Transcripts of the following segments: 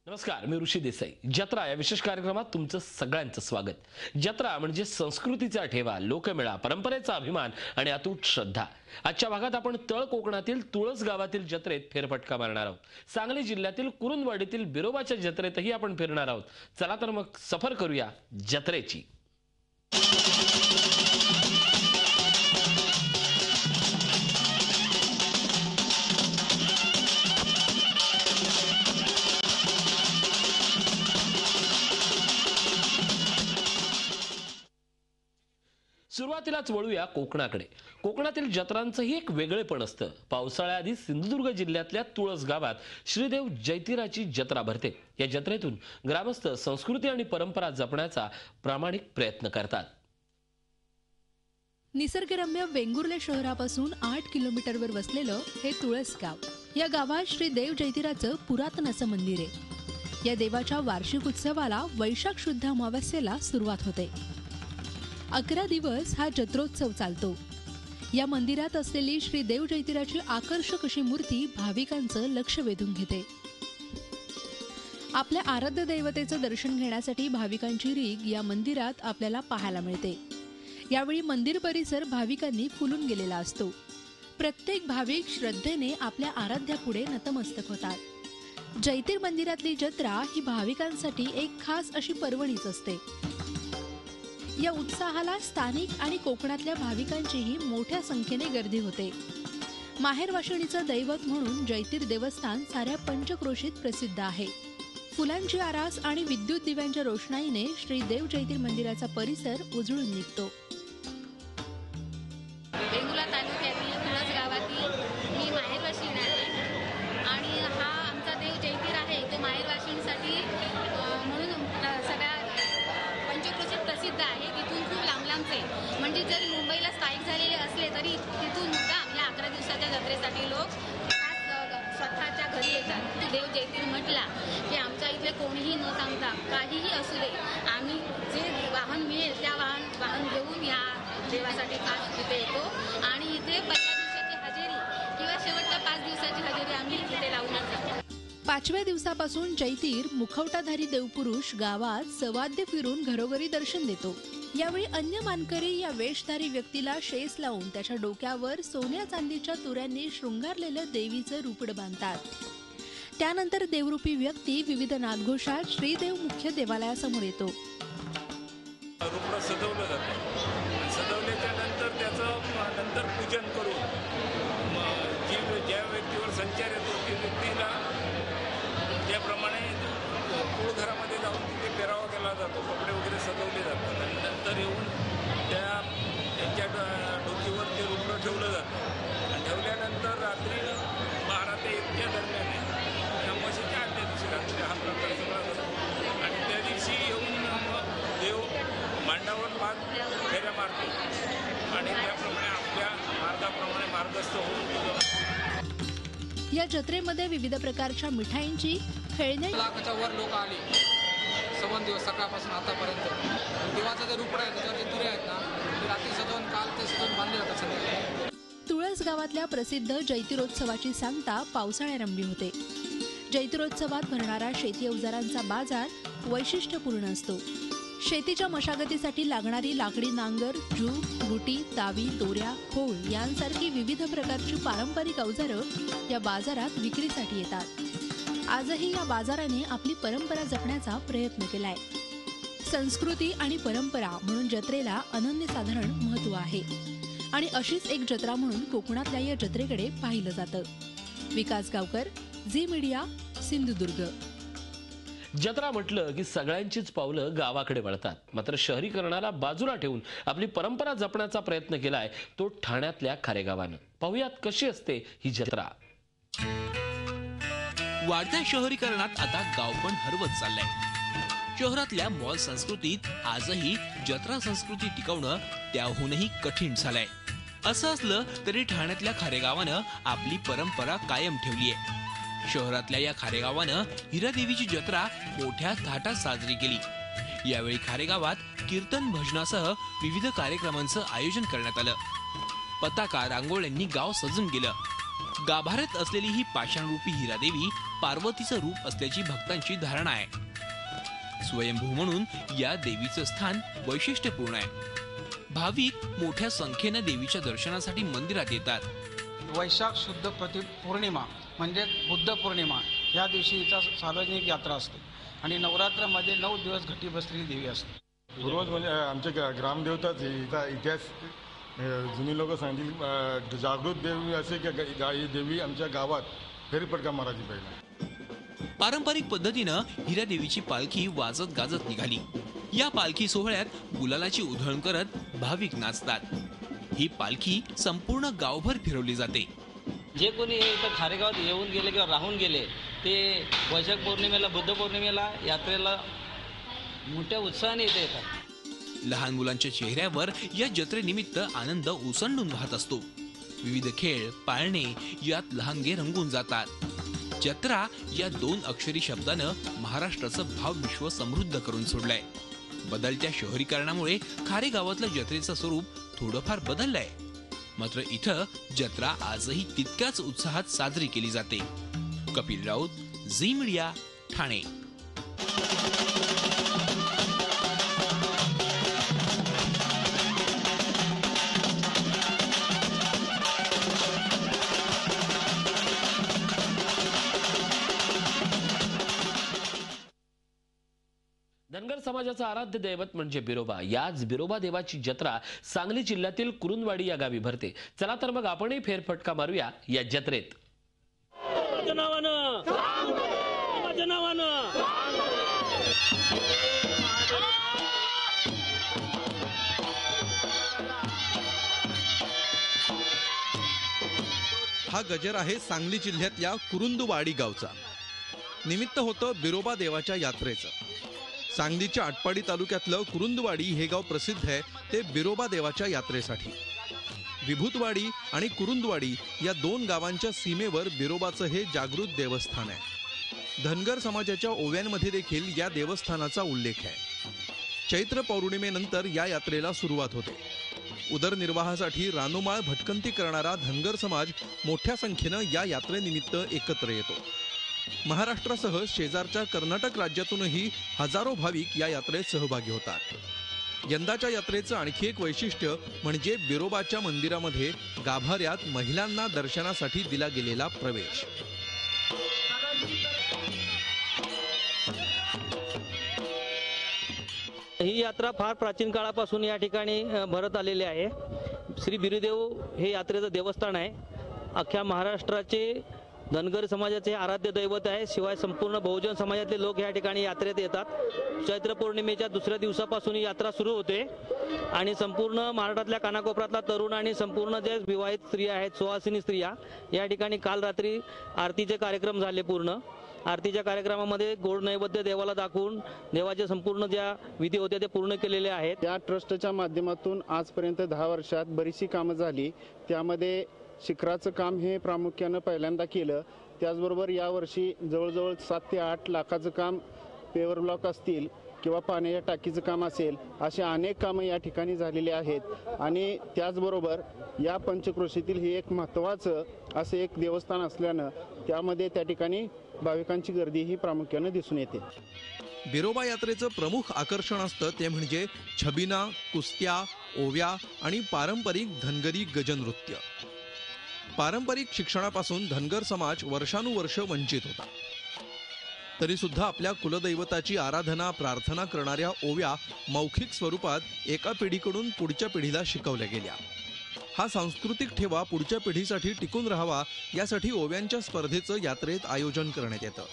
नमस्कार, मी ऋषी देसाई. जत्रा या विशेष कार्यक्रमात तुमचं सगळ्यांचं स्वागत. जत्रा म्हणजे संस्कृतीचा ठेवा, लोकमेळा, परंपरेचा अभिमान आणि अतूट श्रद्धा. आजच्या भागात आपण तळ कोकणातील तुळस गावातील जत्रेत फेरफटका मारणार आहोत. सांगली जिल्ह्यातील कुरुंदवाडीतील बिरोबाच्या जत्रेतही आपण फिरणार आहोत. चला तर मग सफर करूया जत्रेची. सुरुवातीलाच वळूया कोकणाकडे. कोकणातील जत्रांचंही एक वेगळेपण असतं. पावसाळ्याआधी सिंधुदुर्ग जिल्ह्यातल्या तुळस गावात श्रीदेव जैतिराची जत्रा भरते. या जत्रेतून ग्रामस्थ संस्कृती आणि परंपरा जपण्याचा प्रामाणिक प्रयत्न करतात. निसर्गरम्य वेंगुर्ले शहरापासून 8 किलोमीटरवर वसलेलं हे तुळस गाव. या गावात श्री देव जैतिराचं पुरातन असं मंदिर आहे. या देवाच्या वार्षिक उत्सवाला वैशाख शुद्ध अमावस्येला सुरुवात होते. 11 दिवस हा जत्रोत्सव चालतो. या मंदिरात असलेली श्री देव जैतिराची आकर्षक अशी मूर्ती भाविकांचं लक्ष वेधून घेते. आपल्या आराध्य दैवतेचं दर्शन घेण्यासाठी भाविकांची रीघ या मंदिरात आपल्याला पाहायला मिळते. यावेळी मंदिर परिसर भाविकांनी फुलून गेलेला असतो. प्रत्येक भाविक श्रद्धेने आपल्या आराध्यापुढे नतमस्तक होतात. जैतिर मंदिरातली जत्रा ही भाविकांसाठी एक खास अशी पर्वणीच असते. या उत्साहाला स्थानिक आणि कोकणातल्या भाविकांचीही मोठ्या संख्येने गर्दी होते. माहेरवाशिणीचं दैवत म्हणून जैतिर देवस्थान साऱ्या पंचक्रोशीत प्रसिद्ध आहे. फुलांची आरास आणि विद्युत दिव्यांच्या रोषणाईने श्री देव जैतिर मंदिराचा परिसर उजळून निघतो. वेंगुर्ला तालुक्यातील तुळस गावातील मी माहेरवाशिणी आहे आणि हा आमचा देव जैतिर आहे. तो माहेरवाशिणीसाठी म्हणून सगळ्या पंचक्रोशीत प्रसिद्ध आहे. तिथून खूप लांबचे म्हणजे जर मुंबईला स्थायिक झालेले असले तरी तिथून या 11 दिवसाच्या जत्रेसाठी लोक स्वतःच्या घरी येतात. देव जैतिर म्हटला की आमच्या इथले कोणीही न सांगता काहीही असू दे, आम्ही जे वाहन मिळेल त्या वाहन घेऊन या देवासाठी खास इथे येतो आणि इथे पहिल्या दिवसाची हजेरी किंवा शेवटच्या 5 दिवसाची हजेरी आम्ही इथे लावूनच जातो. 5व्या दिवसापासून जैतिर मुखवटाधारी देवपुरुष गावात सवाद्य फिरून घरोघरी दर्शन देतो. यावेळी अन्य मानकरी या वेशधारी व्यक्तीला शेस लावून त्याच्या डोक्यावर सोन्या चांदीच्या तुऱ्यांनी शृंगारलेलं देवीचं रुपड बांधतात. त्यानंतर देवरूपी व्यक्ती विविध नादघोषात श्रीदेव मुख्य देवालयासमोर येतो. रुपड सजवलं जातं. सजवल्याच्या नंतर त्याचं नंतर पूजन करून ज्या व्यक्तीवर संचार येतो त्या व्यक्तीला त्याप्रमाणे मूळ घरामध्ये जाऊन तिथे पेरावा केला जातो. कपडे वगैरे सजवले जातात आणि नंतर येऊन त्यांच्या डोकीवर ते रुपड ठेवलं जातं आणि ठेवल्यानंतर रात्री 12 ते 1च्या दरम्यान या म्हशीच्या आदल्या दिवशी रात्री हा प्रकार सगळा जातो आणि त्या दिवशी येऊन देव मांडावर 5 फेऱ्या मारतो आणि त्याप्रमाणे आपल्या मार्गाप्रमाणे मार्गस्थ होऊन या जत्रेमध्ये विविध प्रकारच्या मिठाईंची, खेळणे, लाखाच्या वर लोक आले. 7 दिवस सकाळपासून आतापर्यंत देवाचा जे रुपड आहे त्याच्यावर जे तुरे आहेत ना ते रात्री सजवून काल ते सजवून बांधले जातात संध्याकाळी. तुळस गावातल्या प्रसिद्ध जैतिरोत्सवाची सांगता पावसाळ्यारंभी होते. जैतिरोत्सवात भरणारा शेती अवजारांचा बाजार वैशिष्ट्यपूर्ण असतो. शेतीच्या मशागतीसाठी लागणारी लाकडी नांगर, जूक, बुटी, तावी, दोऱ्या, खोळ यांसारखी विविध प्रकारची पारंपरिक अवजारं या बाजारात विक्रीसाठी येतात. आजही या बाजाराने आपली परंपरा जपण्याचा प्रयत्न केलाय. संस्कृती आणि परंपरा म्हणून जत्रेला अनन्यसाधारण महत्त्व आहे आणि अशीच एक जत्रा म्हणून कोकणातल्या या जत्रेकडे पाहिलं जातं. विकास गावकर, झी मीडिया, सिंधुदुर्ग. जत्रा म्हटलं की सगळ्यांचीच पावलं गावाकडे वळतात. मात्र शहरीकरणाला बाजूला ठेवून आपली परंपरा जपण्याचा प्रयत्न केलाय तो ठाण्यातल्या खारेगावानं. पाहुयात कशी असते ही जत्रा. वाढत्या शहरीकरणात आता गाव पण हरवत चाललंय. शहरातल्या मॉल संस्कृतीत आजही जत्रा संस्कृती टिकवणं त्याहूनही कठीण झालंय. असं असलं तरी ठाण्यातल्या खारेगावानं आपली परंपरा कायम ठेवलीय. शहरातल्या या खारेगावानं हिरादेवीची जत्रा मोठ्या थाटात साजरी केली. यावेळी खारेगावात कीर्तन भजनासह विविध कार्यक्रमांचं आयोजन करण्यात आलं. पताका, रांगोळ्यांनी गाव सजून गेलं. गाभाऱ्यात असलेली ही पाषाणरूपी हिरादेवी पार्वतीचं रूप असल्याची भक्तांची धारणा आहे. स्वयंभू म्हणून या देवीचं स्थान वैशिष्ट्यपूर्ण आहे. भाविक मोठ्या संख्येनं देवीच्या दर्शनासाठी मंदिरात येतात. वैशाख शुद्ध पौर्णिमा म्हणजे बुद्ध पौर्णिमा या दिवशी हिचा सार्वजनिक यात्रा असते आणि नवरात्रामध्ये 9 दिवस घटी बसलेली देवी असते. पूर्वज म्हणजे आमच्या ग्रामदेवताच हिचा इतिहास जुनी लोक सांगतील. जागृत देवी असे की ही देवी आमच्या गावात फेरफटका मारायची पहिला. पारंपरिक पद्धतीनं हिरादेवीची पालखी वाजत गाजत निघाली. या पालखी सोहळ्यात गुलालाची उधळण करत भाविक नाचतात. ही पालखी संपूर्ण गावभर फिरवली जाते. जे कोणी इथं खारेगावात येऊन गेले किंवा राहून गेले ते वैशाख पौर्णिमेला, बुद्ध पौर्णिमेला यात्रेला मोठ्या उत्साहाने इथे येतात. लहान मुलांच्या चेहऱ्यावर या जत्रेनिमित्त आनंद ओसंडून वाहत असतो. विविध खेळ, पाळणे यात लहानगे रंगून जातात. जत्रा या 2 अक्षरी शब्दानं महाराष्ट्राचं भावविश्व समृद्ध करून सोडलंय. बदलत्या शहरीकरणामुळे खारेगावातलं जत्रेचं स्वरूप थोडंफार बदललंय. मात्र इथं जत्रा आजही तितक्याच उत्साहात साजरी केली जाते. कपिल राऊत, झी मीडिया, ठाणे. धनगर समाजाचं आराध्य दैवत म्हणजे बिरोबा. याच बिरोबा देवाची जत्रा सांगली जिल्ह्यातील कुरुंदवाडी या गावी भरते. चला तर मग आपणही फेरफटका मारूया या जत्रेत. हा गजर आहे सांगली जिल्ह्यातल्या कुरुंदवाडी गावचा. निमित्त होतं बिरोबा देवाच्या यात्रेचं. सांगलीच्या आटपाडी तालुक्यातलं कुरुंदवाडी हे गाव प्रसिद्ध आहे ते बिरोबा देवाच्या यात्रेसाठी. विभूतवाडी आणि कुरुंदवाडी या 2 गावांच्या सीमेवर बिरोबाचं हे जागृत देवस्थान आहे. धनगर समाजाच्या ओव्यांमध्ये देखील या देवस्थानाचा उल्लेख आहे. चैत्र पौर्णिमेनंतर या यात्रेला सुरुवात होते. उदरनिर्वाहासाठी रानोमाळ भटकंती करणारा धनगर समाज मोठ्या संख्येनं या यात्रेनिमित्त एकत्र येतो. महाराष्ट्रासह शेजारच्या कर्नाटक राज्यातूनही हजारो भाविक या यात्रेत सहभागी होतात. यंदाच्या यात्रेचं आणखी एक वैशिष्ट्य म्हणजे बिरोबाच्या मंदिरामध्ये गाभाऱ्यात महिलांना दर्शनासाठी दिला गेलेला प्रवेश. ही यात्रा फार प्राचीन काळापासून या ठिकाणी भरत आलेली आहे. श्री बिरुदेव हे यात्रेचं देवस्थान आहे. अख्ख्या महाराष्ट्राचे धनगर समाजाचे आराध्य दैवत आहे. शिवाय संपूर्ण बहुजन समाजातले लोक या ठिकाणी यात्रेत येतात. चैत्र पौर्णिमेच्या दुसऱ्या दिवसापासून ही यात्रा सुरू होते आणि संपूर्ण महाराष्ट्रातल्या कानाकोपऱ्यातला तरुण आणि संपूर्ण जे विवाहित स्त्रिया आहेत, सुवासिनी स्त्रिया, या ठिकाणी काल रात्री आरतीचे कार्यक्रम झाले. पूर्ण आरतीच्या कार्यक्रमामध्ये गोड नैवेद्य देवाला दाखवून देवाचे संपूर्ण ज्या विधी होते ते पूर्ण केलेले आहेत. या ट्रस्टच्या माध्यमातून आजपर्यंत 10 वर्षात बरीचशी कामं झाली. त्यामध्ये शिखराचं काम हे प्रामुख्यानं पहिल्यांदा केलं. त्याचबरोबर यावर्षी जवळजवळ 7 ते 8 लाखाचं काम पेवर ब्लॉक असतील किंवा पाण्याच्या टाकीचं काम असेल, असे अनेक कामं या ठिकाणी झालेली आहेत. आणि त्याचबरोबर या पंचक्रोशीतील हे एक महत्त्वाचं असं एक देवस्थान असल्यानं त्यामध्ये त्या ठिकाणी भाविकांची गर्दी ही प्रामुख्यानं दिसून येते. बिरोबा यात्रेचं प्रमुख आकर्षण असतं ते म्हणजे छबिना, कुस्त्या, ओव्या आणि पारंपरिक धनगरी गजनृत्य. पारंपरिक शिक्षणापासून धनगर समाज वर्षानुवर्ष वंचित होता. तरी सुद्धा आपल्या कुलदैवताची आराधना, प्रार्थना करणाऱ्या ओव्या मौखिक स्वरूपात एका पिढीकडून पुढच्या पिढीला शिकवल्या गेल्या. हा सांस्कृतिक ठेवा पुढच्या पिढीसाठी टिकून राहावा यासाठी ओव्यांच्या स्पर्धेचं यात्रेत आयोजन करण्यात येतं.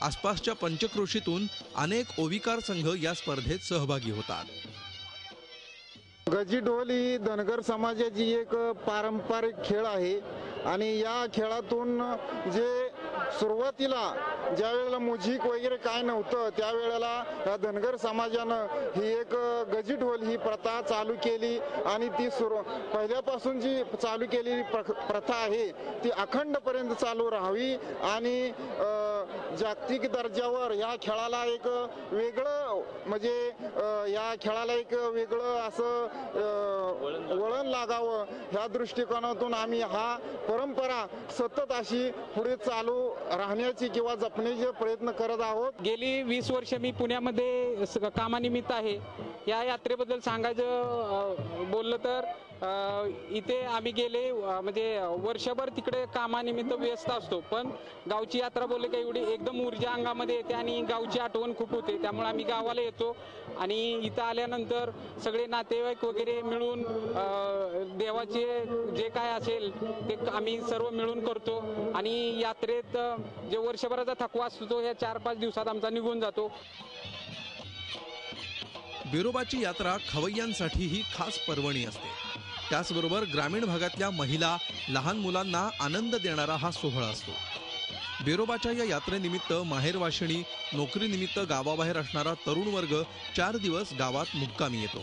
आसपासच्या पंचक्रोशीतून अनेक ओविकार संघ या स्पर्धेत सहभागी होतात. गजी ढोल ही धनगर समाजाची एक पारंपरिक खेळ आहे आणि या खेळातून जे सुरुवातीला ज्या वेळेला म्युझिक वगैरे काय नव्हतं त्यावेळेला या धनगर समाजानं ही एक गजी ढोल ही प्रथा चालू केली आणि ती पहिल्यापासून जी चालू केलेली प्रथा आहे ती अखंडपर्यंत चालू राहावी आणि जागतिक दर्जावर ह्या खेळाला एक वेगळं म्हणजे या खेळाला एक वेगळं असं वळण लागावं ह्या दृष्टिकोनातून आम्ही हा परंपरा सतत अशी पुढे चालू राहण्याची किंवा जपण्याचे प्रयत्न करत आहोत. गेली 20 वर्ष मी पुण्यामध्ये कामानिमित्त आहे. या यात्रेबद्दल सांगायचं बोललं तर इथे आम्ही गेले म्हणजे वर्षभर तिकडे कामानिमित्त व्यस्त असतो, पण गावची यात्रा बोलले का एवढी एकदम ऊर्जा अंगामध्ये येते आणि गावची आठवण खूप होते. त्यामुळे आम्ही गावाला येतो आणि इथं आल्यानंतर सगळे नातेवाईक वगैरे मिळून देवाचे जे काय असेल ते आम्ही सर्व मिळून करतो आणि यात्रेत जे वर्षभराचा थकवा असतो ह्या 4-5 दिवसात आमचा निघून जातो. बिरोबाची यात्रा खवय्यांसाठी ही खास पर्वणी असते. त्याचबरोबर ग्रामीण भागातल्या महिला, लहान मुलांना आनंद देणारा हा सोहळा असतो. बिरोबाच्या या यात्रेनिमित्त माहेरवाशिणी, नोकरीनिमित्त गावाबाहेर असणारा तरुण वर्ग 4 दिवस गावात मुक्कामी येतो.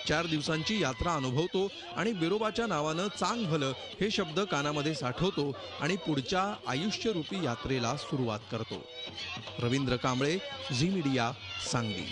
4 दिवसांची यात्रा अनुभवतो आणि बिरोबाच्या नावानं चांग भलं हे शब्द कानामध्ये साठवतो आणि पुढच्या आयुष्यरूपी यात्रेला सुरुवात करतो. रवींद्र कांबळे, झी मीडिया, सांगली.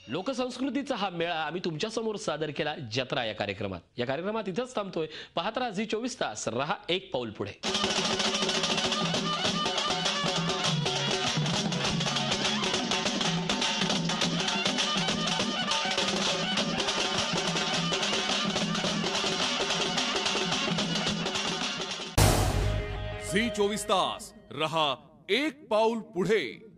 लोकसंस्कृतीचा हा मेळा आम्ही तुमच्या समोर सादर केला जत्रा या कार्यक्रमात इथंच थांबतोय. पाहत राहा झी 24 तास, रहा एक पाऊल पुढे. झी 24 तास, रहा एक पाऊल पुढे.